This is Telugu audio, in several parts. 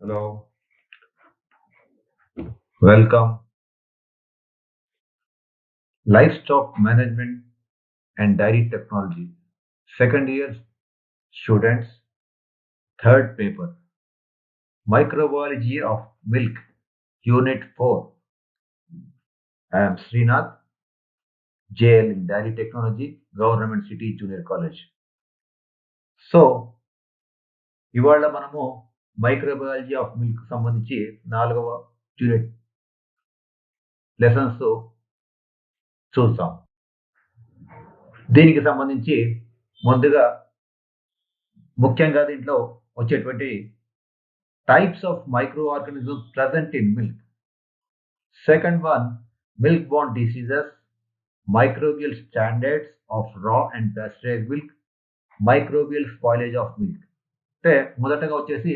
Hello, welcome. Livestock Management and Dairy Technology. Second year students, third paper. Microbiology of Milk, Unit 4. I am Srinath, JL in Dairy Technology, Government City Junior College. So ఇవాళ మనము మైక్రోబయాలజీ ఆఫ్ మిల్క్ సంబంధించి 4వ యూనిట్ లెసన్స్ చూస్తాం. దీనికి సంబంధించి ముందుగా ముఖ్యంగా దీంట్లో వచ్చేటువంటి types of microorganisms present in milk. Second one, milk-borne diseases, microbial standards of raw and pasteurized milk, microbial spoilage of milk. అంటే మొదటగా వచ్చేసి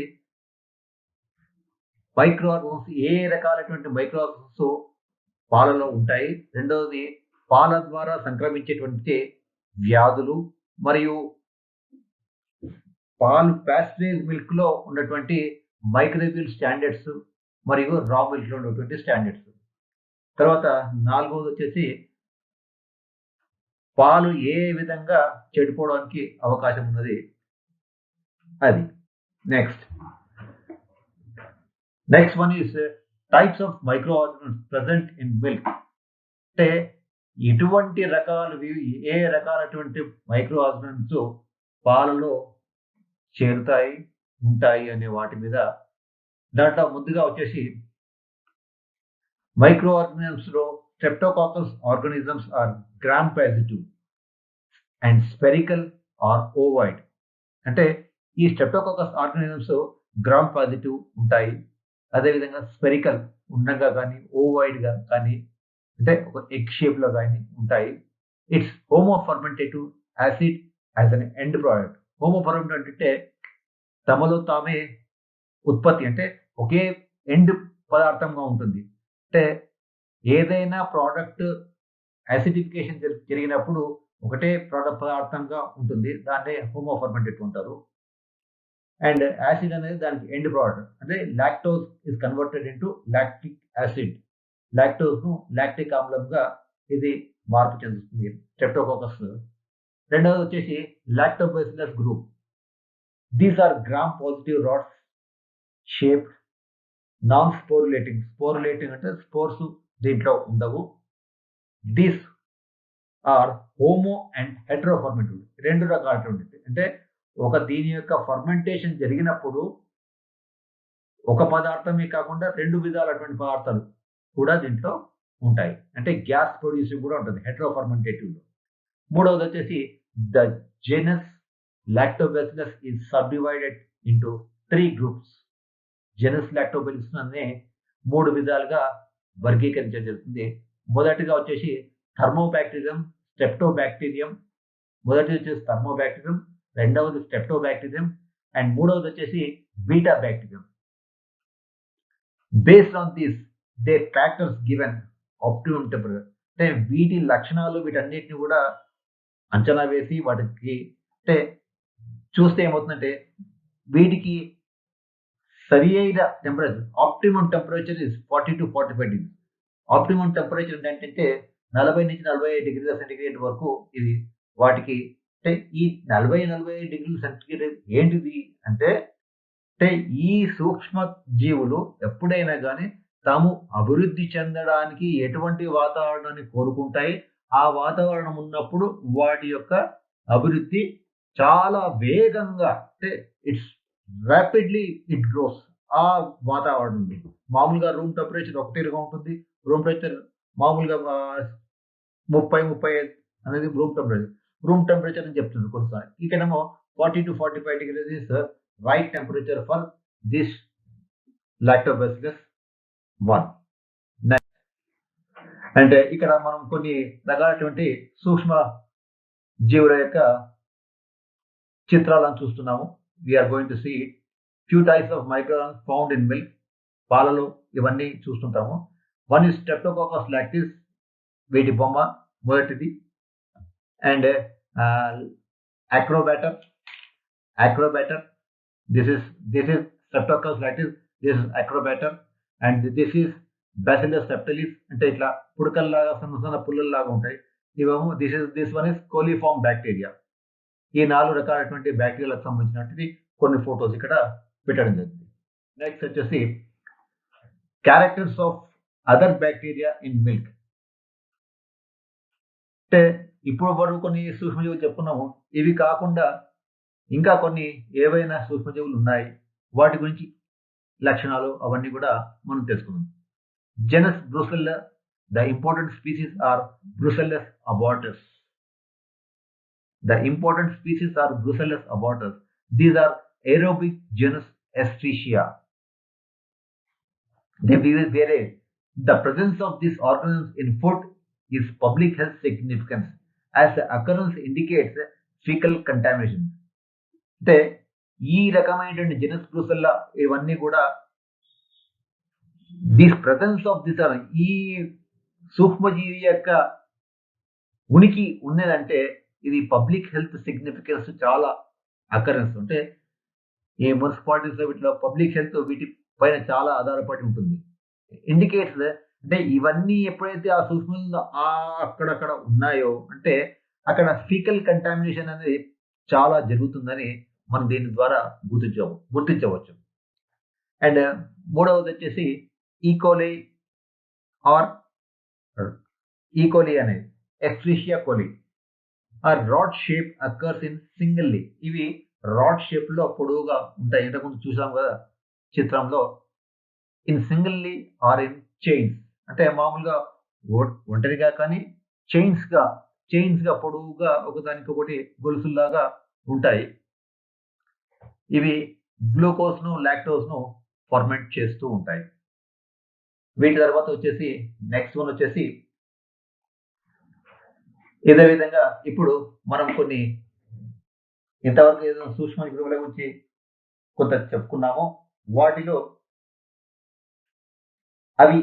మైక్రో ఆర్గన్స్ ఏ రకాలైనటువంటి మైక్రో ఆర్గన్స్ పాలలో ఉంటాయి. రెండవది పాల ద్వారా సంక్రమించేటువంటి వ్యాధులు మరియు పాలు పాస్టరైజ్ మిల్క్ లో ఉన్నటువంటి మైక్రోబియల్ స్టాండర్డ్స్ మరియు రా మిల్క్ లో ఉన్నటువంటి స్టాండర్డ్స్. తర్వాత నాలుగవది వచ్చేసి పాలు ఏ విధంగా చెడిపోవడానికి అవకాశం ఉన్నది అది. Next one is types of micro organisms present in milk. అంటే ఎటువంటి రకాలు ఏ రకాలటువంటి మైక్రో ఆర్గానిజమ్స్ పాలలో చేరుతాయి ఉంటాయి అనే వాటి మీద. దాంట్లో ముందుగా వచ్చేసి మైక్రో ఆర్గానిజమ్స్ లో streptococcus organisms are gram positive and spherical or ovoid. అంటే ఈ స్ట్రెప్టోకాకస్ ఆర్గానిజమ్స్ గ్రామ్ పాజిటివ్ ఉంటాయి, అదేవిధంగా స్పెరికల్ ఉండగా కానీ ఓవైడ్ గా కానీ అంటే ఒక ఎగ్ షేప్ లో కానీ ఉంటాయి. It's homofermentative acid as an end product. Homoferment అంటే తమలో తామే ఉత్పత్తి, అంటే ఒకే ఎండ్ పదార్థంగా ఉంటుంది. అంటే ఏదైనా ప్రోడక్ట్ యాసిడిఫికేషన్ జరిగినప్పుడు ఒకటే పదార్థంగా ఉంటుంది, దాన్నే హోమోఫర్మెంటేటివ్ అంటారు. అండ్ యాసిడ్ అనేది దానికి ఎండ్ ప్రోడక్ట్. అంటే lactose is converted into lactic acid. Lactose ను లాక్టిక్ ఆమ్లంగా ఇది మార్పు చెందుతుంది స్ట్రెప్టోకాకస్. రెండవది వచ్చేసి lactobacillus group. These are gram positive rods shape non sporulating. Sporulating అంటే స్పోర్స్ దీంట్లో ఉండవు. These are homo and heterofermentative. రెండు రకాలటువంటి, అంటే దీని యొక్క ఫర్మెంటేషన్ జరిగినప్పుడు ఒక పదార్థమే కాకుండా రెండు విధాలటువంటి పదార్థాలు కూడా దీంట్లో ఉంటాయి. అంటే గ్యాస్ ప్రొడ్యూసింగ్ కూడా ఉంటుంది హెట్రోఫర్మెంటేటివ్ లో. మూడవది వచ్చేసి the genus lactobacillus is subdivided into 3 groups. Genus lactobacillus అనే 3 విధాలుగా వర్గీకరించడం జరుగుతుంది. మొదటిగా వచ్చేసి థర్మోబాక్టీరియం, స్టెప్టోబాక్టీరియం. మొదటిది వచ్చేసి థర్మోబాక్టీరియం, రెండవది స్టెప్టోబాక్టీరియం అండ్ మూడవది వచ్చేసి beta bacterium. Based on this their factors given optimum temperature. అంటే వీటి లక్షణాలు వీటన్నిటిని కూడా అంచనా వేసి వాటికి అంటే చూస్తే ఏమవుతుందంటే వీటికి సరి అయిన temperature, optimum temperature is 40 to 45 degree. Optimum temperature ఏంటంటే 40 నుంచి 45 డిగ్రీల సెంటిగ్రేడ్ వరకు ఇది వాటికి. అంటే ఈ 40-45 డిగ్రీల సెంటిగ్రేడ్ ఏంటిది అంటే ఈ సూక్ష్మ జీవులు ఎప్పుడైనా కానీ తాము అభివృద్ధి చెందడానికి ఎటువంటి వాతావరణాన్ని కోరుకుంటాయి, ఆ వాతావరణం ఉన్నప్పుడు వాటి యొక్క అభివృద్ధి చాలా వేగంగా, అంటే ఇట్స్ ర్యాపిడ్లీ ఇట్ గ్రోస్. ఆ వాతావరణం ఉంది. మామూలుగా రూమ్ టెంపరేచర్ ఒక తీరుగా ఉంటుంది. రూమ్ టెంపరేచర్ మామూలుగా 30-35 అనేది రూమ్ టెంపరేచర్ అని చెప్తుంది కొన్నిసార్లు. ఇక్కడేమో 40 to 45 degrees is right temperature for this Lactobacillus 1. అంటే ఇక్కడ మనం కొన్ని రకాలైనటువంటి సూక్ష్మ జీవుల యొక్క చిత్రాలను చూస్తున్నాము. We are going to see few types of microorganisms found in milk. పాలలో ఇవన్నీ చూస్తుంటాము. వన్ ఇస్ స్ట్రెప్టోకాకస్ లాక్టిస్, వీటి బొమ్మ మొదటిది. And acrobater, this is streptococcus lactis. This is acrobater and this is bacillus septalis, అంటే ఇట్లా పుడకల్లాగా సన్న సన్న పుల్లల్లాగా ఉంటాయి. ఇవేమో this one is coliform bacteria. ఈ 4 రకాలైనటువంటి బ్యాక్టీరియాలకు సంబంధించినటువంటి కొన్ని ఫోటోస్ ఇక్కడ పెట్టడం జరిగింది. నెక్స్ట్ వచ్చేసి characters of other bacteria in milk. అంటే ఇప్పుడు వరకు కొన్ని సూక్ష్మజీవులు చెప్పుకున్నాము. ఇవి కాకుండా ఇంకా కొన్ని ఏవైనా సూక్ష్మజీవులు ఉన్నాయి. వాటి గురించి లక్షణాలు అవన్నీ కూడా మనం తెలుసుకుందాం. Genus brucella, the important species are brucellus abortus. The important species are Brucellus abortus. These are aerobic genus Escherichia. The presence of these organisms in food is public health significance, as the occurrence indicates fecal contamination. అంటే ఈ రకమైనటువంటి జెనస్ బ్రూసెల్లా ఇవన్నీ కూడా దిస్ ప్రజెన్స్ ఆఫ్ దిస్ ఈ సూక్ష్మజీవి యొక్క ఉనికి ఉన్నదంటే ఇది పబ్లిక్ హెల్త్ సిగ్నిఫికెన్స్ చాలా అకరెన్స్. అంటే ఈ మున్సిపాలిటీస్ వీటిలో పబ్లిక్ హెల్త్ వీటి పైన చాలా ఆధారపడి ఉంటుంది. ఇండికేట్స్ అంటే ఇవన్నీ ఎప్పుడైతే ఆ సూక్ష్మంగా అక్కడక్కడ ఉన్నాయో అంటే అక్కడ ఫీకల్ కంటామినేషన్ అనేది చాలా జరుగుతుందని మనం దీని ద్వారా గుర్తించవచ్చు. అండ్ మూడవది వచ్చేసి ఈకోలీ ఆర్ ఈకోలీ అనేది ఎస్క్రిషియా కోలి. ఆ rod shape occurs in singly. ఇవి రాడ్ షేప్ లో పొడవుగా ఉంటాయి. ఇంతకుముందు చూసాం కదా చిత్రంలో. In singly are in chains, అంటే మామూలుగా ఒంటరిగా కానీ చైన్స్ గా పొడవుగా ఒకదానికొకటి గొలుసుల్లాగా ఉంటాయి. ఇవి గ్లూకోజ్ ను లాక్టోజ్ ను ఫర్మెంట్ చేస్తూ ఉంటాయి. వీటి తర్వాత వచ్చేసి నెక్స్ట్ వన్ వచ్చేసి ఇదే విధంగా ఇప్పుడు మనం కొన్ని ఇంతవరకు ఏదో సూక్ష్మ జీవుల గురించి కొంత చెప్పుకున్నామో వాటిలో అవి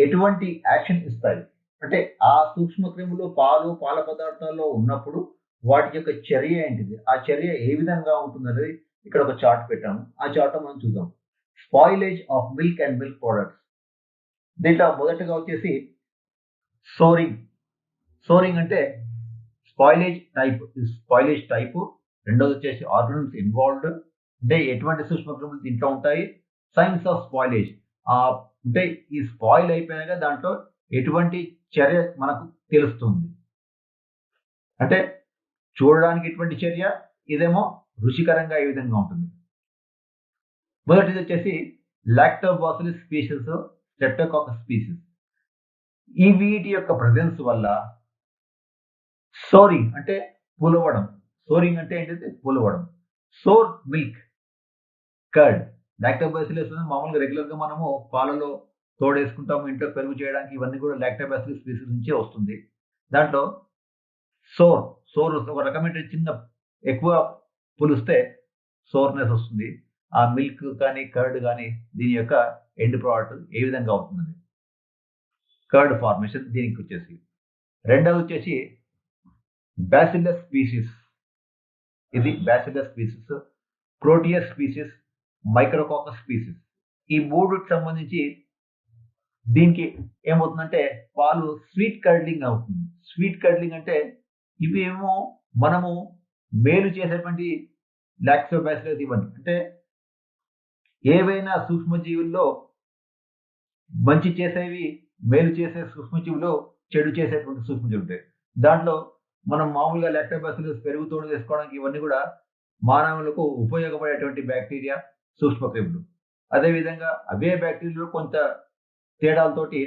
ఎటువంటి యాక్షన్ ఇస్తాయి అంటే ఆ సూక్ష్మ క్రిములు పాల పదార్థాల్లో ఉన్నప్పుడు వాటి యొక్క చర్య ఏంటిది, ఆ చర్య ఏ విధంగా ఉంటుందనేది ఇక్కడ ఒక చార్ట్ పెట్టాము. ఆ చార్ట్ మనం చూద్దాం. Spoilage of milk and milk products. దీంట్లో మొదటగా వచ్చేసి సోరింగ్ అంటే స్పాయిలేజ్ టైప్. రెండోది వచ్చేసి ఆర్గనిజమ్స్ ఇన్వాల్వ్డ్, అంటే ఎటువంటి సూక్ష్మ క్రిములు దీంట్లో ఉంటాయి. సైన్స్ ఆఫ్ స్పాయిలేజ్ అంటే ఈ స్పాయిల్ అయిపోయాక దాంట్లో ఎటువంటి చర్య మనకు తెలుస్తుంది, అంటే చూడడానికి ఎటువంటి చర్య, ఇదేమో రుచికరంగా ఏ విధంగా ఉంటుంది. మొదటిది వచ్చేసి లాక్టోబాసిల్లస్ స్పీషీస్, స్ట్రెప్టోకాకస్ స్పీషీస్. ఈ వీటి యొక్క ప్రెజెన్స్ వల్ల సోరింగ్ అంటే పులవడం. సోరింగ్ అంటే ఏంటంటే పులవడం. Sour milk, curd. లాక్టోబాసిల్లస్ మామూలుగా రెగ్యులర్ గా మనము పాలలో తోడేసుకుంటాము ఇంట్లో పెరుగు చేయడానికి. ఇవన్నీ కూడా లాక్టోబాసిల్లస్ స్పీసీస్ నుంచే వస్తుంది. దాంట్లో సోర్ ఒక రకమైన చిన్న ఎక్కువ పులిస్తే సోర్నెస్ వస్తుంది. ఆ మిల్క్ కానీ కర్డ్ కానీ దీని యొక్క ఎండ్ ప్రోడక్ట్ ఏ విధంగా అవుతుంది, కర్డ్ ఫార్మేషన్ దీనికి వచ్చేసి. రెండవది వచ్చేసి బ్యాసిల్లస్ స్పీసీస్. ఇది bacillus species, Proteus species, మైక్రోకాకస్ species. ఈ మూడుకి సంబంధించి దీనికి ఏమవుతుందంటే పాలు స్వీట్ కర్డ్లింగ్ అవుతుంది. స్వీట్ కర్డ్లింగ్ అంటే ఇవేమో మనము మేలు చేసేటువంటి లాక్టోబాసిల్లస్ ఇవన్నీ, అంటే ఏవైనా సూక్ష్మజీవుల్లో మంచి చేసేవి, మేలు చేసే సూక్ష్మజీవులు, చెడు చేసేటువంటి సూక్ష్మజీవులు ఉంటాయి. దాంట్లో మనం మామూలుగా లాక్టోబాసిల్లస్ పెరుగు తోడు చేసుకోవడానికి ఇవన్నీ కూడా మానవులకు ఉపయోగపడేటువంటి బ్యాక్టీరియా సూక్ష్మక్రిములు. అదేవిధంగా అవే బ్యాక్టీరియాలో కొంత తేడాలతోటి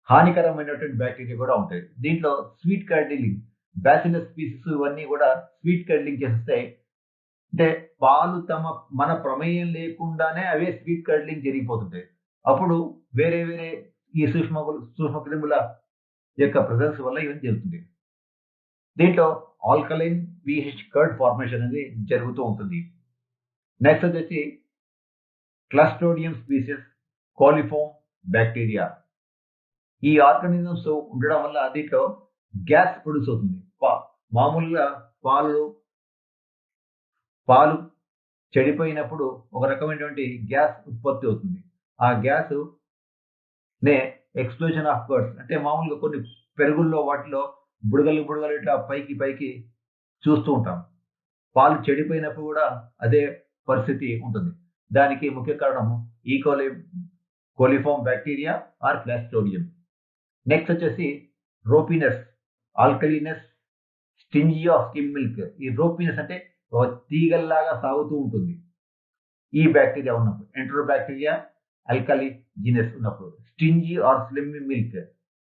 హానికరమైనటువంటి బ్యాక్టీరియా కూడా ఉంటాయి. దీంట్లో స్వీట్ కర్డ్లింగ్, బ్యాసిల్లస్ స్పీసీస్ ఇవన్నీ కూడా స్వీట్ కర్డ్లింగ్ చేస్తాయి. అంటే పాలు మన ప్రమేయం లేకుండానే అవే స్వీట్ కర్డ్లింగ్ జరిగిపోతుంటాయి. అప్పుడు వేరే ఈ సూక్ష్మక్రిముల యొక్క ప్రెజెన్స్ వల్ల ఇవన్నీ జరుగుతుంది. దీంట్లో ఆల్కలైన్ పిహెచ్ కర్డ్ ఫార్మేషన్ అనేది జరుగుతూ ఉంటుంది. నెక్స్ట్ వచ్చేసి క్లస్ట్రోడియం స్పీసీస్, కోలిఫార్మ్ బ్యాక్టీరియా. ఈ ఆర్గానిజమ్స్ ఉండడం వల్ల దీంట్లో గ్యాస్ ప్రొడ్యూస్ అవుతుంది. మామూలుగా పాలు చెడిపోయినప్పుడు ఒక రకమైనటువంటి గ్యాస్ ఉత్పత్తి అవుతుంది. ఆ గ్యాస్ నే ఎక్స్‌ప్లోషన్ ఆఫ్ కర్డ్స్ అంటే మామూలుగా కొన్ని పెరుగుల్లో వాటిలో బుడగలు, బుడగలు ఇట్లా పైకి, పైకి చూస్తూ ఉంటాం. పాలు చెడిపోయినప్పుడు కూడా అదే పరిస్థితి ఉంటుంది. దానికి ముఖ్య కారణం ఈకోలి కోలిఫార్మ్ బ్యాక్టీరియా ఆర్ క్లాస్ట్రోడియం. నెక్స్ట్ వచ్చేసి రోపినస్, ఆల్కలీనస్, స్టింజీ ఆఫ్ స్కిమ్ మిల్క్. ఈ రోపినస్ అంటే ఒక తీగల్లాగా సాగుతూ ఉంటుంది. ఈ బ్యాక్టీరియా ఉన్నప్పుడు. ఎంటరోబాక్టీరియా ఆల్కలీజినస్ ఉన్నప్పుడు. స్టింజీ ఆర్ స్లిమ్ మిల్క్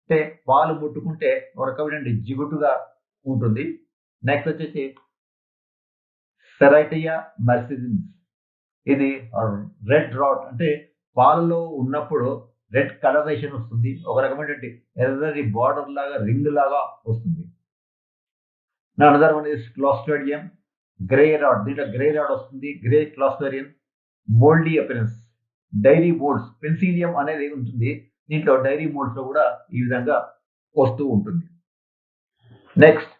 అంటే పాలు ముట్టుకుంటే ఒక రకమైన జిగుటుగా ఉంటుంది. నెక్స్ట్ వచ్చేసి సెరైటియా మర్సిడిన్స్. ఇది రెడ్ రాట్ అంటే పాలలో ఉన్నప్పుడు రెడ్ కలరేషన్ వస్తుంది. ఒక రకమైనటువంటి ఎర్రటి బార్డర్ లాగా రింగ్ లాగా వస్తుంది. Another one is clostridium grey rot. దీంట్లో గ్రే రాట్ వస్తుంది. Grey clostridium mouldy appearance. Dairy moulds penicillium అనేది ఉంటుంది. దీంట్లో డైరీ మోల్డ్స్ లో కూడా ఈ విధంగా వస్తూ ఉంటుంది. నెక్స్ట్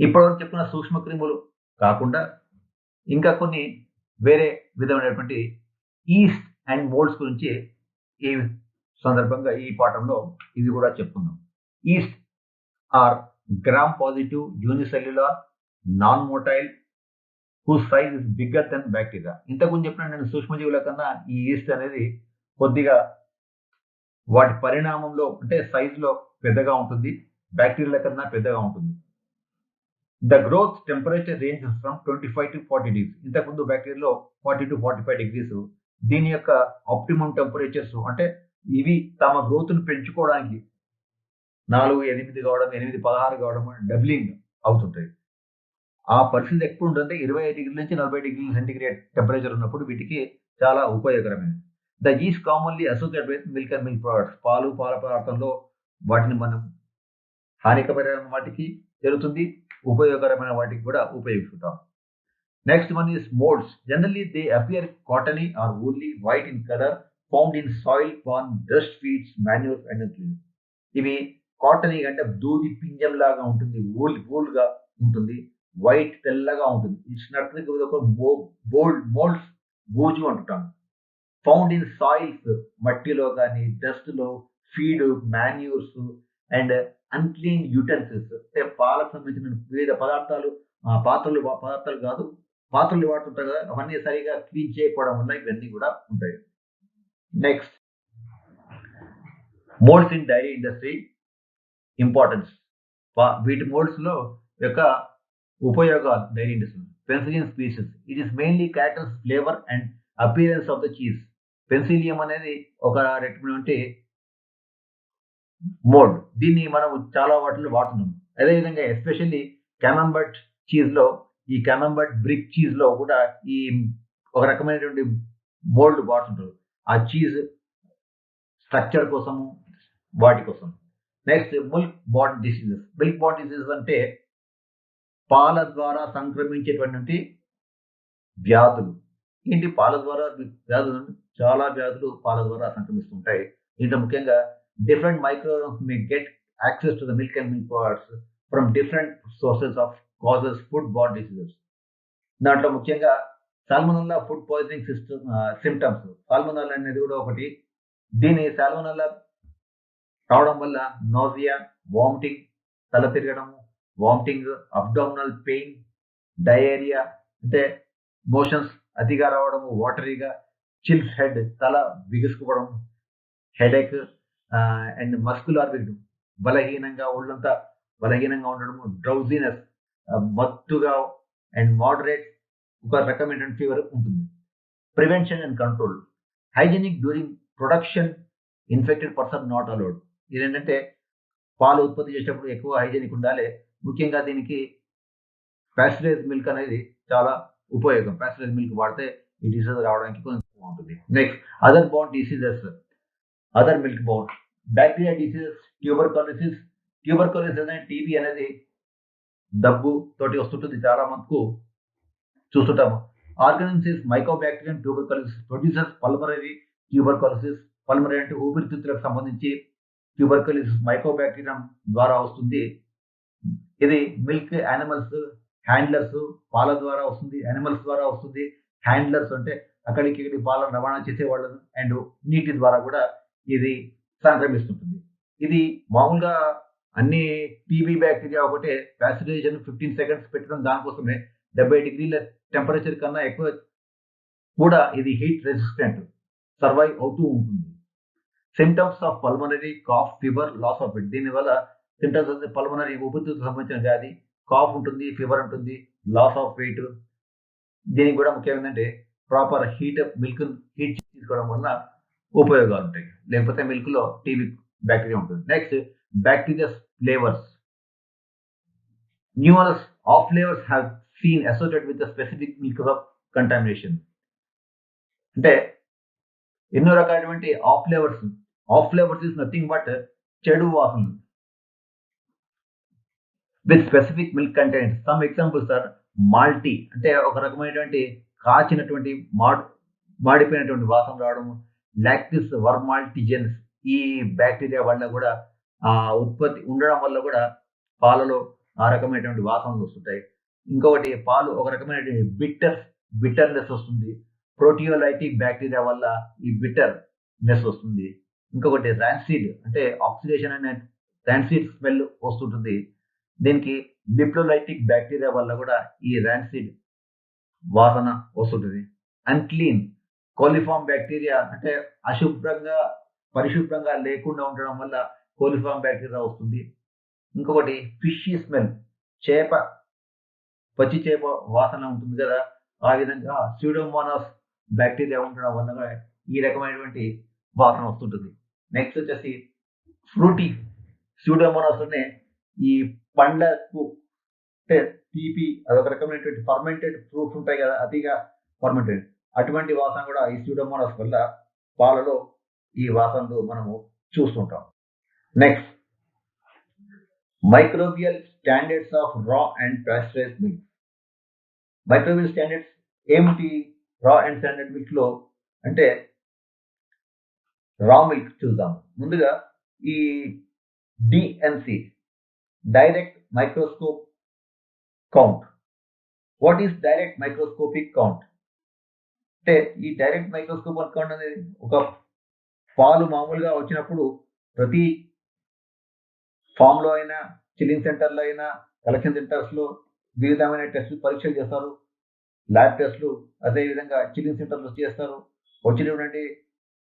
ఇప్పటివరకు చెప్పుకున్న సూక్ష్మ క్రిములు కాకుండా ఇంకా కొన్ని వేరే విధమైనటువంటి ఈస్ట్ అండ్ మోల్డ్స్ గురించి ఈ సందర్భంగా ఈ పాఠంలో ఇది కూడా చెప్పుకుందాం. Yeast are gram positive unicellular non motile whose size is bigger than bacteria. ఇంతకుముందు చెప్పిన నేను సూక్ష్మజీవుల కన్నా ఈ ఈస్ట్ అనేది కొద్దిగా వాటి పరిణామంలో అంటే సైజులో పెద్దగా ఉంటుంది. బ్యాక్టీరియాల కన్నా పెద్దగా ఉంటుంది. The growth temperature range from 25 to 40 degrees. ఇంతకుముందు బ్యాక్టీరియాలో 40 to 45 degrees. దీని యొక్క ఆప్టిమం టెంపరేచర్స్ అంటే ఇవి తమ గ్రోత్ ను పెంచుకోవడానికి 4, 8 కావడం, 8, 16 కావడం డబ్లింగ్ అవుతుంటాయి. ఆ పరిస్థితి ఎప్పుడు ఉంటుంది 25 డిగ్రీల నుంచి 40 డిగ్రీల సెంటిగ్రేడ్ టెంపరేచర్ ఉన్నప్పుడు వీటికి చాలా ఉపయోగకరమైనది. The yeast commonly associated with milk and milk products. పాలు, పాల పదార్థంలో వాటిని మనం హానికరమైన వాటికి జరుగుతుంది, ఉపయోగకరమైన వాటికి కూడా ఉపయోగిస్తుంటాం. Next one is moulds. Generally they appear cottony or only white in colour, found in soil, pan, dust, feeds, manures and clean. ఇవి కాటనీ అంటే దూది పింజం లాగా ఉంటుంది, వూల్ గా ఉంటుంది, వైట్ తెల్లగా ఉంటుంది. ఇచ్చినట్టు ఒక మోల్డ్స్ బూజు అంటుంటాం. ఫౌండ్ ఇన్ సాయిల్స్ మట్టిలో కానీ డస్ట్ లో, feed, manures and unclean utensils అంటే పాలకు సంబంధించిన వివిధ పదార్థాలు పదార్థాలు కాదు పాత్రలు వాడుతుంటారు కదా అవన్నీ సరిగా క్లీన్ చేయకపోవడం వల్ల ఇవన్నీ కూడా ఉంటాయి. Next moulds in dairy industry importance. వీటి మోల్డ్స్ లో యొక్క ఉపయోగాలు dairy industry. Penicillium species. It is mainly caters flavour and appearance of the cheese. Penicillium అనేది ఒక రకమైనటువంటి మోల్డ్. దీన్ని మనం చాలా వాటిలో వాడుతున్నాం. అదేవిధంగా ఎస్పెషల్లీ క్యామంబర్ట్ చీజ్ లో, ఈ క్యామంబర్ట్ బ్రిక్ చీజ్ లో కూడా ఈ ఒక రకమైనటువంటి మోల్డ్ వాడుతుంటారు ఆ చీజ్ స్ట్రక్చర్ కోసము, వాటి కోసం. Next milk borne diseases. Milk borne diseases అంటే పాల ద్వారా సంక్రమించేటువంటి వ్యాధులు. ఏంటి పాల ద్వారా వ్యాధులు? చాలా వ్యాధులు పాల ద్వారా సంక్రమిస్తుంటాయి. దీంట్లో ముఖ్యంగా different microorganisms may get access to the milk and milk products from different sources of causes foodborne diseases. దాంట్లో ముఖ్యంగా salmonella food poisoning symptoms. Salmonella అనేది కూడా ఒకటి. దీని సాల్మోనెల్లా రావడం వల్ల నోజియా, వామిటింగ్, తల తిరగడం, వామిటింగ్, అబ్డామినల్ పెయిన్, డయేరియా అంటే మోషన్స్ అతిగా రావడము, వాటరీగా, చిల్స్ హెడ్ తల బిగుసుకోవడం, హెడేక్ అండ్ మస్కులార్ విగ్డం బలహీనంగా ఒళ్ళంతా బలహీనంగా ఉండడము, డ్రౌజినెస్ మత్తుగా అండ్ మోడరేట్ ఒక రకమైన ఫీవర్ ఉంటుంది. Prevention and control. Hygienic during production, infected person not allowed. ఇదేంటంటే పాలు ఉత్పత్తి చేసేటప్పుడు ఎక్కువ హైజెనిక్ ఉండాలి. ముఖ్యంగా దీనికి ప్యాస్చరైజ్ మిల్క్ అనేది చాలా ఉపయోగం. ప్యాస్చరైజ్ మిల్క్ వాడితే ఈ డిసీజ్ రావడానికి కొంచెం ఉంటుంది. Next other borne diseases. Other milk borne bacteria diseases. Tuberculosis. Tuberculosis అనేది టీబీ అనేది దగ్గు తోటి వస్తుంటుంది, చాలా మటుకు చూస్తుంటాము. Organisms mycobacterium tuberculosis producers pulmonary tuberculosis. Pulmonary అంటే ఊపిరితిత్తులకు సంబంధించి ట్యూబర్కులోసిస్ మైకోబాక్టీరియం ద్వారా వస్తుంది. ఇది మిల్క్ యానిమల్స్ హ్యాండ్లర్స్ పాల ద్వారా వస్తుంది, యానిమల్స్ ద్వారా వస్తుంది. హ్యాండ్లర్స్ అంటే అక్కడికి ఇక్కడికి పాలను రవాణా చేసేవాళ్ళు అండ్ నీటి ద్వారా కూడా ఇది సంక్రమిస్తుంటుంది. ఇది మామూలుగా అన్ని టీబీ బ్యాక్టీరియా ఒకటే పాస్టరైజేషన్ 15 సెకండ్స్ పెట్టడం దానికోసమే 70 డిగ్రీల టెంపరేచర్ కన్నా ఎక్కువ కూడా ఇది హీట్ రెసిస్టెంట్ సర్వైవ్ అవుతూ ఉంటుంది. Symptoms of pulmonary cough, fever, loss of weight. దీనివల్ల సిమ్టమ్స్ అంటే పల్మనరీ ఊపిరితిత్తులకు సంబంధించిన వ్యాధి, కాఫ్ ఉంటుంది, ఫీవర్ ఉంటుంది, లాస్ ఆఫ్ వెయిట్. దీనికి కూడా ముఖ్యం ఏంటంటే ప్రాపర్ హీట్ మిల్క్ హీట్ తీసుకోవడం వల్ల ఉపయోగాలు ఉంటాయి. లేకపోతే మిల్క్ లో టీబీ బ్యాక్టీరియా ఉంటుంది. Next bacteria flavours. Numerous off flavors have seen associated with the specific milk of contamination. అంటే ఎన్నో రకాలైనటువంటి off flavours. Off flavours is nothing but చెడు వాసనలు with specific milk contents. Some examples are malty అంటే ఒక రకమైనటువంటి కాచినటువంటి మాడిపోయినటువంటి వాసన రావడం. లాక్టిస్ వర్మాల్టిజెన్స్ ఈ బ్యాక్టీరియా వల్ల కూడా ఉత్పత్తి ఉండడం వల్ల కూడా పాలలో ఆ రకమైనటువంటి వాసనలు వస్తుంటాయి. ఇంకొకటి పాలు ఒక రకమైనటువంటి బిట్టర్నెస్ వస్తుంది. ప్రోటియోలైటిక్ బ్యాక్టీరియా వల్ల ఈ బిట్టర్నెస్ వస్తుంది. ఇంకొకటి ర్యాన్సిడ్ అంటే ఆక్సిడేషన్ అనే ర్యాన్సిడ్ స్మెల్ వస్తుంటుంది. దీనికి లిప్లోలైటిక్ బ్యాక్టీరియా వల్ల కూడా ఈ ర్యాన్సిడ్ వాసన వస్తుంటుంది. అన్క్లీన్ కోలిఫామ్ బ్యాక్టీరియా అంటే అశుభ్రంగా పరిశుభ్రంగా లేకుండా ఉండడం వల్ల కోలిఫామ్ బ్యాక్టీరియా వస్తుంది. ఇంకొకటి ఫిషీ స్మెల్ పచ్చి చేప వాసన ఉంటుంది కదా, ఆ విధంగా స్యూడోమోనాస్ బ్యాక్టీరియా ఉండడం వల్ల ఈ రకమైనటువంటి వాసన వస్తుంటుంది. నెక్స్ట్ వచ్చేసి ఫ్రూటీ స్యూడోమోనాస్ అనే ఈ పండ్లకు అంటే తీపి అదొక రకమైనటువంటి ఫర్మెంటెడ్ ఫ్రూట్స్ ఉంటాయి కదా, అతిగా ఫర్మెంటెడ్ అటువంటి వాసన కూడా ఈ స్యూడోమోనాస్ వల్ల పాలలో ఈ వాసనలు మనము చూస్తుంటాం. నెక్స్ట్ మైక్రోబియల్ స్టాండర్డ్స్ ఆఫ్ రా and pasteurised milk. Microbial standards ఏమిటి రా అండ్ స్టాండర్డ్ మిల్క్ లో అంటే రా మిల్క్ చూద్దాం. ముందుగా ఈ DNC direct microscope count. What is direct microscopic count అంటే ఈ డైరెక్ట్ మైక్రోస్కోప్ కౌంట్ అనేది ఒక పాలు మామూలుగా వచ్చినప్పుడు ప్రతి ఫామ్ లో అయినా చిల్లింగ్ సెంటర్లో అయినా కలెక్షన్ సెంటర్స్ లో వివిధమైన టెస్టులు పరీక్షలు చేస్తారు. ల్యాబ్ టెస్టులు అదేవిధంగా చిల్లింగ్ సెంటర్లో చేస్తారు. వచ్చినటువంటి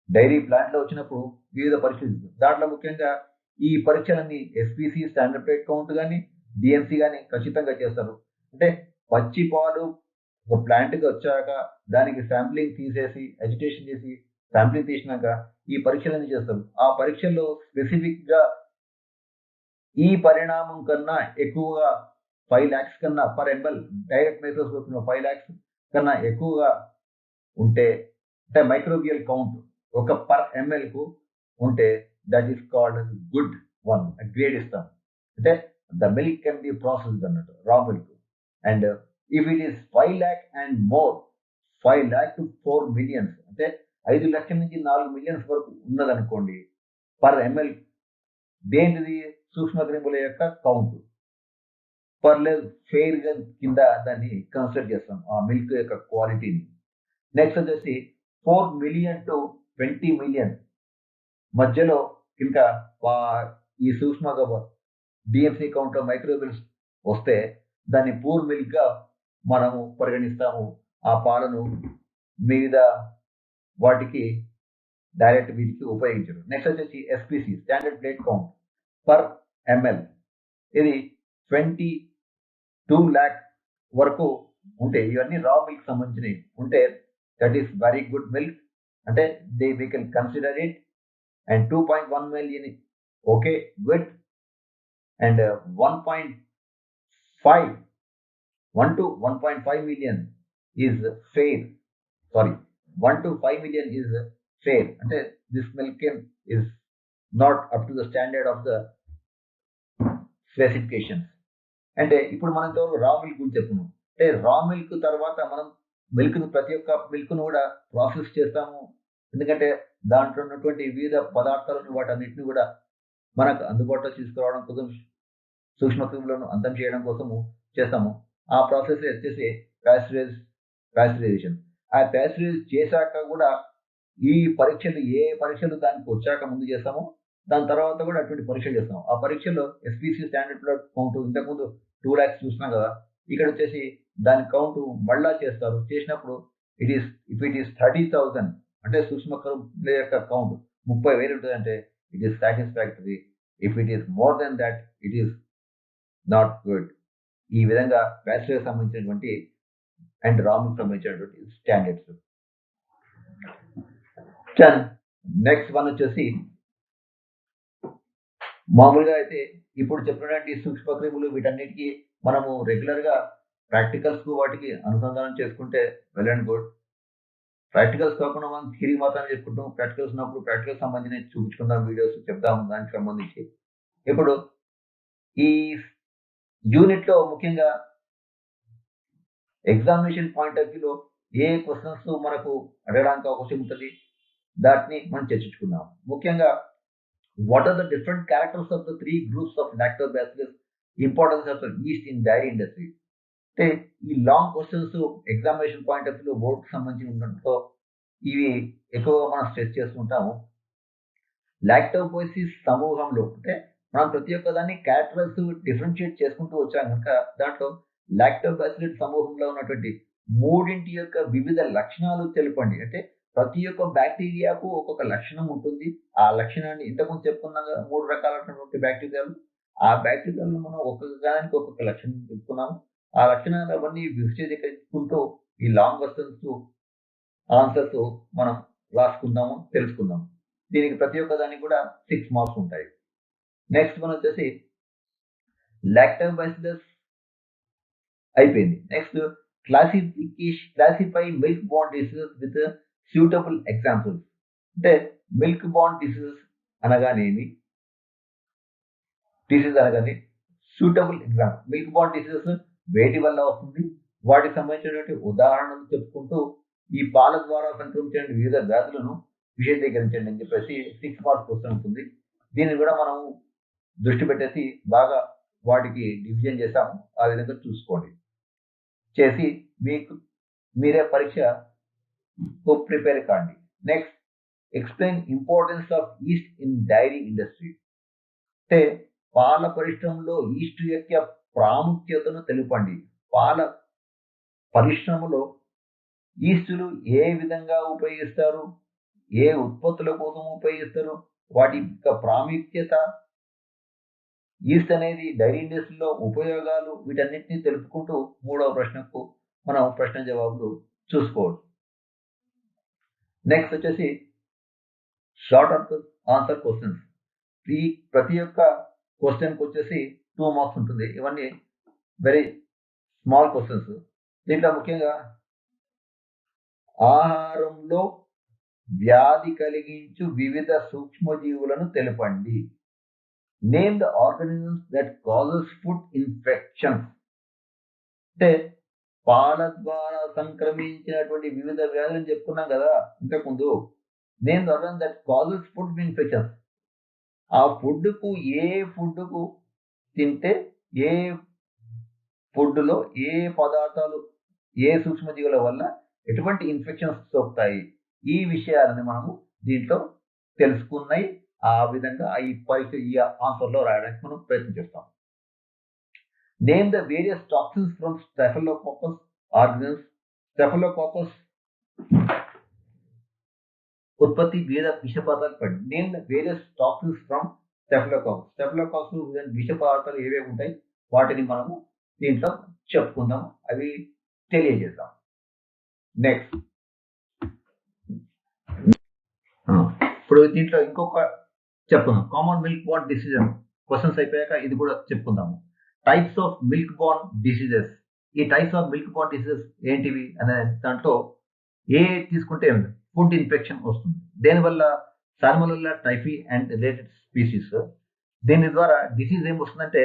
డైరీ ప్లాంట్ లో వచ్చినప్పుడు వివిధ పరీక్షలు. దాంట్లో ముఖ్యంగా ఈ పరీక్షలన్నీ ఎస్పీసీ స్టాండర్డ్ ప్లేట్ కౌంట్ కానీ డిఎన్సీ కానీ ఖచ్చితంగా చేస్తారు. అంటే పచ్చి పాలు ఒక ప్లాంట్ కి వచ్చాక దానికి శాంప్లింగ్ తీసేసి అజిటేషన్ చేసి శాంప్లింగ్ తీసినాక ఈ పరీక్షలన్నీ చేస్తారు. ఆ పరీక్షల్లో స్పెసిఫిక్ గా ఈ పరిణామం కన్నా ఎక్కువగా 5 lakhs కన్నా per ML direct microscope 5 lakhs కన్నా ఎక్కువగా ఉంటే అంటే మైక్రోబియల్ కౌంట్ ఒక పర్ ఎంఎల్ కు ఉంటే that is called good one grade ఇస్తాం. అంటే the milk can be processed అన్నట్టు raw milk. And if it is 5 lakh and more 5 lakh to 4 million అంటే 5 లక్షల నుంచి 4 మిలియన్స్ వరకు ఉన్నదనుకోండి పర్ ఎంఎల్ దేనిది సూక్ష్మక్రిముల యొక్క కౌంట్ పర్లేదు ఫెయిర్ గా కింద దాన్ని కన్సిడర్ చేస్తాం ఆ మిల్క్ యొక్క క్వాలిటీని. నెక్స్ట్ వచ్చేసి 4 million to 20 million మధ్యలో ఇంకా ఈ సూక్ష్మ డిఎన్సీ కౌంట్ మైక్రోబిల్స్ వస్తే దాన్ని పూర్ మిల్క్ గా మనము పరిగణిస్తాము. ఆ పాలను మిగతా వాటికి డైరెక్ట్ వీటికి ఉపయోగించరు. నెక్స్ట్ వచ్చేసి SPC standard plate count per ML ఇది 22 lakh వరకు ఉంటే ఇవన్నీ రా మిల్క్ సంబంధించినవి ఉంటే that is very good milk అంటే we can consider it. And 2.1 million okay good. And 1 to 1.5 million is fair. Sorry, 1 to 5 million is fair. అంటే this milk is not up to the standard of the specifications. అంటే ఇప్పుడు మనతో రా మిల్క్ గురించి చెప్తున్నాం. అంటే రా మిల్క్ తర్వాత మనం మిల్క్ ను ప్రతి ఒక్క మిల్క్ ను కూడా ప్రాసెస్ చేస్తాము. ఎందుకంటే దాంట్లో ఉన్నటువంటి వివిధ పదార్థాలను వాటన్నిటిని కూడా మనకు అందుబాటులో తీసుకురావడం కోసం సూక్ష్మక్రిములను అంతం చేయడం కోసము చేస్తాము. ఆ ప్రాసెస్ వచ్చేసి ప్యాస్చరైజేషన్. ఆ ప్యాస్చరైజ్ చేశాక కూడా ఈ పరీక్షలు ఏ పరీక్షలు దానికి వచ్చాక ముందు చేస్తామో, దాని తర్వాత కూడా అటువంటి పరీక్షలు చేస్తాం. ఆ పరీక్షలో ఎస్‌పీసీ స్టాండర్డ్ బ్లడ్ కౌంట్ ఇంతకుముందు 2,00,000 చూసినాం కదా! ఇక్కడ వచ్చేసి దాని కౌంట్ మళ్ళా చేస్తారు. చేసినప్పుడు ఇఫ్ ఇట్ ఈస్ 30,000 అంటే సూక్ష్మ క్రిముల యొక్క కౌంట్ 30,000 ఉంటదంటే it is satisfactory. If it is more than thought it is not good. ఈ విధంగా బ్యాచిలర్‌కి సంబంధించినటువంటి అండ్ రామ్‌కి సంబంధించినటువంటి స్టాండర్డ్స్. నెక్స్ట్ వన్ వచ్చేసి మామూలుగా అయితే ఇప్పుడు చెప్పినటువంటి సూక్ష్మ క్రిములు వీటన్నిటికి మనము రెగ్యులర్‌గా ప్రాక్టికల్స్ వాటికి అనుసంధానం చేసుకుంటే వెల్ అండ్ గుడ్. ప్రాక్టికల్స్ కాకుండా మనం థియరీ మాత్రమే చెప్పుకుంటాం. ప్రాక్టికల్స్ ఉన్నప్పుడు ప్రాక్టికల్స్ సంబంధించినవి చూపించుకుందాం, వీడియోస్ చెప్దాం దానికి సంబంధించి. ఇప్పుడు ఈ యూనిట్‌లో ముఖ్యంగా ఎగ్జామినేషన్ పాయింట్ ఆఫ్ వ్యూలో ఏ క్వెషన్స్ మనకు అడగడానికి అవకాశం ఉంటది? దాన్ని మనం చర్చించుకుందాం. ముఖ్యంగా what are the different characters of the 3 groups of lactobacillus, importance of the yeast in dairy industry. అంటే ఈ long questions examination point of వ్యూలో బోర్డ్‌కి సంబంధించి ఉండడంతో ఇవి ఎక్కువగా మనం స్ట్రెస్ చేస్తుంటాము. లాక్టోబోసిస్ సమూహంలో అంటే మనం ప్రతి ఒక్క దాన్ని క్యారెక్టర్స్ డిఫరెన్షియేట్ చేసుకుంటూ వచ్చాం గనుక దాంట్లో లాక్టోబాసిల్లస్ సమూహంలో ఉన్నటువంటి మూడింటి యొక్క వివిధ లక్షణాలు తెలపండి. అంటే ప్రతి ఒక్క బ్యాక్టీరియాకు ఒక్కొక్క లక్షణం ఉంటుంది. ఆ లక్షణాన్ని ఇంతకుముందు చెప్పుకున్నాం కదా! 3 రకాలైనటువంటి బ్యాక్టీరియాలు. ఆ బ్యాక్టీరియాలను మనం ఒక్కొక్క దానికి ఒక్కొక్క లక్షణం చెప్పుకున్నాము. ఆ లక్షణాలు అవన్నీ విశదీకరించుకుంటూ ఈ లాంగ్ క్వెషన్స్ ఆన్సర్స్ మనం రాసుకుందాము, తెలుసుకుందాము. దీనికి ప్రతి ఒక్క దానికి కూడా 6 మార్క్స్ ఉంటాయి. నెక్స్ట్ వన్ వచ్చేసి లాక్టోబాసిల్లస్ అయిపోయింది. Next classify milk borne diseases with suitable examples. అంటే మిల్క్ బార్న్ డిసీజెస్ అనగానేమి? డిసీజ్ అనగానే suitable example. Milk borne diseases వేటి వల్ల వస్తుంది? వాటికి సంబంధించినటువంటి ఉదాహరణలు చెప్పుకుంటూ ఈ పాల ద్వారా సంక్రమించే వివిధ వ్యాధులను విశదీకరించండి అని చెప్పేసి 6 మార్క్స్ క్వెషన్ ఉంటుంది. దీన్ని కూడా మనం దృష్టి పెట్టేసి బాగా వాటికి డివిజన్ చేసాము. ఆ విధంగా చూసుకోండి. చేసి మీరే పరీక్షకు ప్రిపేర్ కాండి. Next explain importance of yeast in dairy industry. అంటే పాల పరిశ్రమలో ఈస్ట్ యొక్క ప్రాముఖ్యతను తెలుపండి. పాల పరిశ్రమలో ఈస్టులు ఏ విధంగా ఉపయోగిస్తారు? ఏ ఉత్పత్తుల కోసం ఉపయోగిస్తారు? వాటి యొక్క ప్రాముఖ్యత, ఈస్ట్ అనేది డైరీ ఇండస్ట్రీలో ఉపయోగాలు వీటన్నిటిని తెలుపుకుంటూ మూడవ ప్రశ్నకు మనం ప్రశ్న జవాబులు చూసుకోవచ్చు. నెక్స్ట్ వచ్చేసి షార్ట్ ఆన్సర్ క్వెషన్స్. ప్రతి ఒక్క క్వెషన్‌కి వచ్చేసి 2 మార్క్స్ ఉంటుంది. ఇవన్నీ వెరీ స్మాల్ క్వెషన్స్. దీంట్లో ముఖ్యంగా ఆహారంలో వ్యాధి కలిగించు వివిధ సూక్ష్మజీవులను తెలపండి. Name the organisms that causes food infections. అంటే పాల ద్వారా సంక్రమించినటువంటి వివిధ వ్యాధులను చెప్పుకున్నాం కదా ఇంతకుముందు. Name the organism that causes food infections. ఆ ఫుడ్‌కు ఏ ఫుడ్‌కు తింటే ఏ ఫుడ్‌లో ఏ పదార్థాలు ఏ సూక్ష్మజీవుల వల్ల ఎటువంటి ఇన్ఫెక్షన్స్ సోకుతాయి. ఈ విషయాలను మనము దీంట్లో తెలుసుకున్నయి ఆ విధంగా ఈ ఆన్సర్‌లో రాయడానికి మనం ప్రయత్నం చేస్తాం. Name the various toxins from Staphylococcus organs. Staphylococcus ఉత్పత్తి వివిధ విష పదార్థాలు. Name the various toxins from Staphylococcus. Staphylococcus విష పదార్థాలు ఏవేవి ఉంటాయి? వాటిని మనము దీంట్లో చెప్పుకుందాం. అవి తెలియజేద్దాం. నెక్స్ట్ ఇప్పుడు దీంట్లో ఇంకొక చెప్పుకుందాం. Common milk borne disease questions అయిపోయాక ఇది కూడా చెప్పుకుందాము. Types of milk borne diseases. ఈ types of milk borne diseases ఏంటివి అనే దాంట్లో తీసుకుంటే ఫుడ్ ఇన్ఫెక్షన్ వస్తుంది. దేనివల్ల? Salmonella typhi and related species. దీని ద్వారా డిసీజ్ ఏమొస్తుందంటే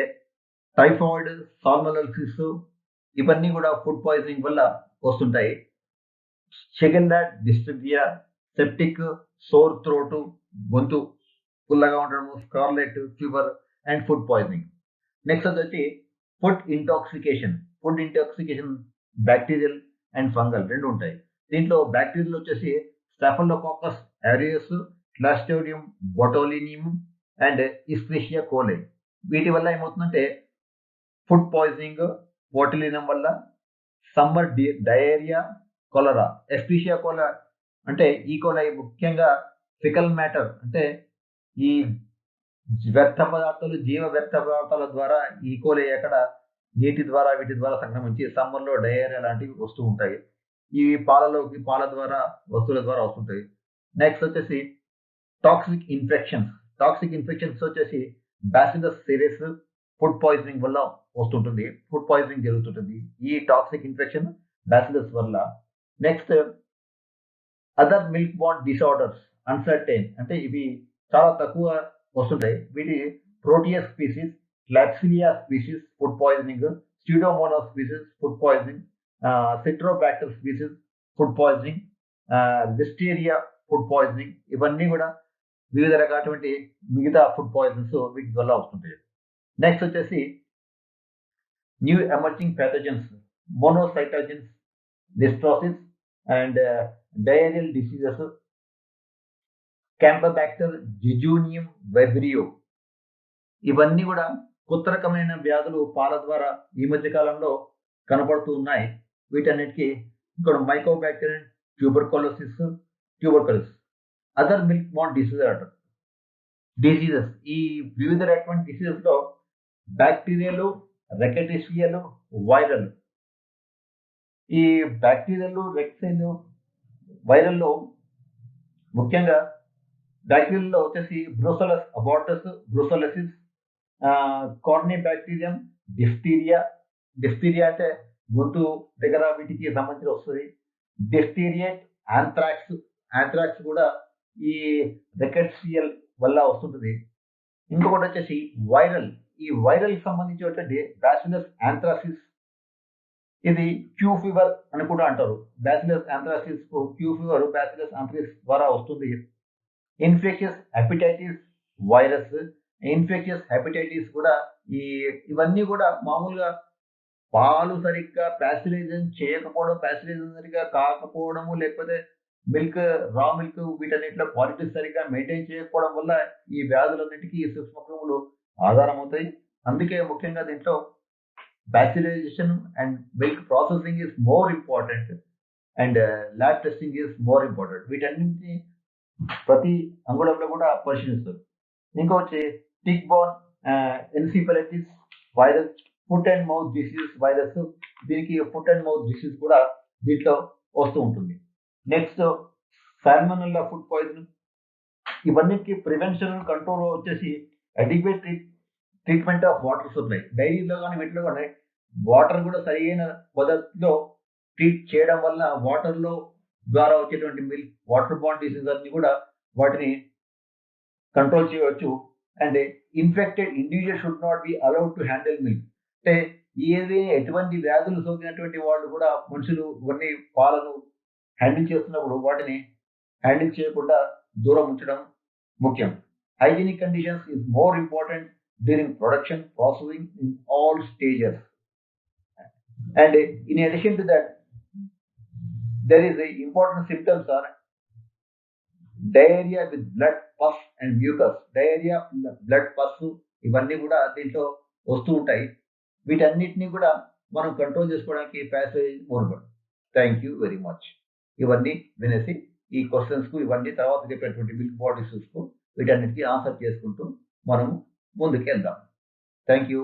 టైఫాయిడ్, సాల్మోనెల్సిస్ ఇవన్నీ కూడా ఫుడ్ పాయిజనింగ్ వల్ల వస్తుంటాయి. Shigella dysenteriae, septic, sore throat, గొంతు పుల్లగా ఉండడము, scarlet fever and food poisoning. Next వచ్చి food intoxication. Food intoxication bacterial and fungal రెండు ఉంటాయి. దీంట్లో బ్యాక్టీరియల్ వచ్చేసి staphylococcus aureus, clostridium botulinum and escherichia coli. వీటి వల్ల ఏమవుతుందంటే ఫుడ్ పాయిజనింగ్ బొటోలినం వల్ల, summer diarrhoea, cholera. Escherichia coli అంటే ఈ కోలై ముఖ్యంగా ఫికల్ మ్యాటర్ అంటే ఈ వ్యర్థ పదార్థాలు, జీవ వ్యర్థ పదార్థాల ద్వారా ఈ కోలై ఎక్కడ నీటి ద్వారా వీటి ద్వారా సంక్రమించి సమ్మర్లో డయేరియా లాంటివి వస్తూ ఉంటాయి. ఇవి పాలలోకి, పాల ద్వారా, వస్తువుల ద్వారా వస్తుంటాయి. నెక్స్ట్ వచ్చేసి టాక్సిక్ ఇన్ఫెక్షన్స్. టాక్సిక్ ఇన్ఫెక్షన్స్ వచ్చేసి బ్యాసిలస్ సిరిస్ ఫుడ్ పాయిజనింగ్ వల్ల వస్తుంటుంది. ఫుడ్ పాయిజనింగ్ జరుగుతుంటుంది ఈ టాక్సిక్ ఇన్ఫెక్షన్ బ్యాసిలస్ వల్ల. నెక్స్ట్ అదర్ మిల్క్ బాండ్ డిసార్డర్స్ అన్సర్టైన్ అంటే ఇవి చాలా తక్కువ వస్తుంటాయి. వీటి proteus species, klebsiella species food poisoning, pseudomonas species food poisoning, citrobacter species food poisoning, listeria food poisoning. ఇవన్నీ కూడా వివిధ రకాలటువంటి మిగతా ఫుడ్ పాయిజన్స్ వీటి వల్ల వస్తుంటాయి. నెక్స్ట్ వచ్చేసి new emerging pathogens, monocytogenes, listeriosis and diarrhoeal diseases, campylobacter jejuni vibrio. ఇవన్నీ కూడా కొత్త రకమైన వ్యాధులు పాల ద్వారా ఈ మధ్య కాలంలో కనపడుతూ ఉన్నాయి. వీటన్నిటికీ ఇక్కడ Mycobacterium tuberculosis, other milk bond diseases. ఈ వివిధ రకమైన డిసీజెస్ లో బ్యాక్టీరియాలు, రెకటిషియాలు, వైరల్. ఈ బ్యాక్టీరియాలు, రెక్సైలు, వైరల్లో ముఖ్యంగా బ్యాక్టీరియాలో వచ్చేసి బ్రూసెల్లస్ అబార్టస్, బ్రూసెల్లోసిస్, కార్నిబ్యాక్టీరియం, డిఫ్టీరియా. డిఫ్టీరియా అంటే గొంతు దగ్గర వీటికి సంబంధించి వస్తుంది. డిఫ్టీరియేట్, ఆంథ్రాక్స్. ఆంథ్రాక్స్ కూడా ఈ రెకటిషియల్ వల్ల వస్తుంటుంది. ఇంకొకటి వచ్చేసి వైరల్. ఈ వైరల్ సంబంధించి బ్యాసిలస్ ఆంథ్రాసిస్. ఇది క్యూ ఫీవర్ అని కూడా అంటారు. బ్యాసిలస్ ఆంథ్రాసిస్ కు క్యూ ఫీవర్ బ్యాసిలస్ ఆంథ్రాసిస్ ద్వారా వస్తుంది. Infectious hepatitis virus. Infectious hepatitis కూడా ఇవన్నీ కూడా మామూలుగా పాలు సరిగ్గా ప్యాస్చరైజేషన్ చేయకపోవడం, ప్యాస్చరైజేషన్ సరిగ్గా కాకపోవడము, లేకపోతే రా మిల్క్ వీటన్నిటిలో క్వాలిటీ సరిగ్గా మెయింటైన్ చేయకపోవడం వల్ల ఈ వ్యాధులన్నిటికీ ఈ సూక్ష్మక్రిములు ఆధారం అవుతాయి. అందుకే ముఖ్యంగా దీంట్లో pasteurization and milk processing is more important and lab testing is more important. వీటన్నింటినీ ప్రతి అంగుళంలో కూడా పరిశీలిస్తారు. ఇంకొచ్చి tick borne encephalitis virus, foot and mouth disease virus. దీనికి ఫుట్ అండ్ మౌత్ డిసీజ్ కూడా దీంట్లో వస్తూ ఉంటుంది. Next salmonella food poison. ఇవన్నిటికి ప్రివెన్షన్ కంట్రోల్ వచ్చేసి adequate treatment of water supply. డైరీలో కానీ వీటిలో కానీ వాటర్ కూడా సరైన పద్ధతిలో ట్రీట్ చేయడం వల్ల వాటర్లో ద్వారా వచ్చేటువంటి మిల్క్, వాటర్ బాండ్ డిసీజ్ అన్ని కూడా వాటిని కంట్రోల్ చేయవచ్చు. And infected individual should not be allowed to handle milk. అంటే ఎటువంటి వ్యాధులు సోకినటువంటి వాళ్ళు కూడా మనుషులు ఇవన్నీ పాలను హ్యాండిల్ చేస్తున్నప్పుడు వాటిని హ్యాండిల్ చేయకుండా దూరం ఉంచడం ముఖ్యం. Hygienic conditions is more important during production, processing in all stages. And in addition to that, there is a important symptoms are diarrhea with blood, pus and mucus. Diarrhea, blood, pus ఇవన్నీ కూడా దీంట్లో వస్తూ ఉంటాయి. వీటన్నిటిని కూడా మనం కంట్రోల్ చేసుకోవడానికి ప్యాసేజ్ మోర్బల్. Thank you very much. ఇవన్నీ వినేసి ఈ క్వశ్చన్స్ కు ఇవన్నీ తర్వాత చెప్పినటువంటి మిల్క్ బాడీస్ కు వీటన్నిటికీ ఆన్సర్ చేసుకుంటూ మనం ముందుకు వెళ్దాం. Thank you.